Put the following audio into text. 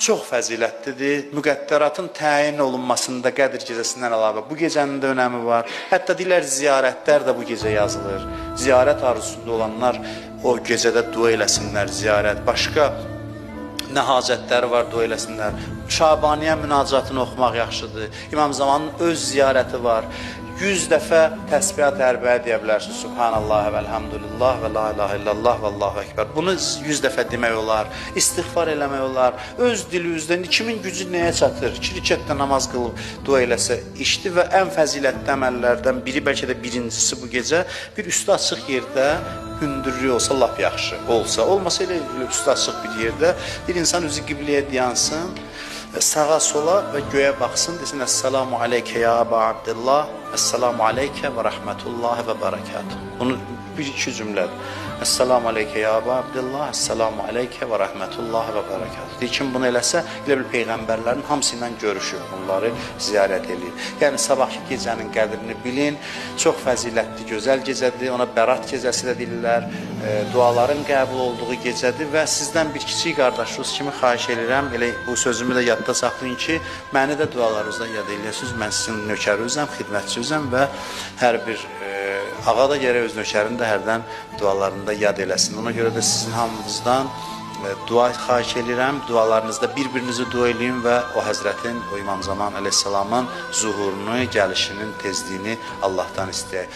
çox fəzilətlidir. Müqəddəratın təyin olunmasında Qədr gecəsindən əlavə bu gecənin də önəmi var. Hətta deyirlər ziyarətlər də bu gecə yazılır. Ziyarət arzusunda olanlar o gecədə dua eləsinlər, ziyarət. Başqa nə hacətləri var, dua eləsinlər. Şabaniyyə münacatını oxumaq yaxşıdır. İmam Zamanın öz ziyarəti var. 100 dəfə təsbihat ərbəə deyə bilərsiniz. Subhanallah və elhamdülillah və la ilahe illallah və Allahu ekber. Bunu 100 dəfə demək olar. İstiğfar eləmək olar. Öz dilinizdən kimin gücü nəyə çatır? 2 rükətdə namaz qılıb dua eləsə işdi və ən fəzilətli əməllərdən biri, bəlkə də birincisi bu gecə bir üstü açıq yerdə hündürlüyü olsa lap yaxşı olsa. Olmasa elə üstü açıq bir yerdə bir insan üzü qibləyə dayansın, sağa sola və göyə baxsın, desin Esselamu aleykə ya Əba Abdillah, Esselamu aleykə və rəhmətullahi və bərəkatuhu. Bunu bir-iki cümlədir. Esselamu aleykə ya Əba Abdillah, Esselamu aleykə və rəhmətullahi və bərəkatuhu. Deyir kim bunu eləsə, elə bil Peyğəmbərlərin hamısı ilə görüşür, bunları ziyarət edir. Yəni sabahki gecənin qədrini bilin, çox fəzilətli, gözəl gecədir, ona Bərat gecəsi də deyirlər, duaların qəbul olduğu gecədir və sizdən bir kiçik qardaşınız kimi xahiş edirəm, elə bu sözümü də yadda saxlayın ki, məni də dualarınızda yad edirsiniz, mən sizin nökərünüzəm, xidmətçinizəm və hər bir ağa da gərək öz nökərini də hərdən dualarında yad eləsin. Ona görə də sizin hamınızdan dua xahiş edirəm, dualarınızda bir-birinizi dua eləyin və o Həzrətin, o İmam Zaman əleyhissalamın zuhurunu, gəlişinin tezliyini Allahdan istəyək.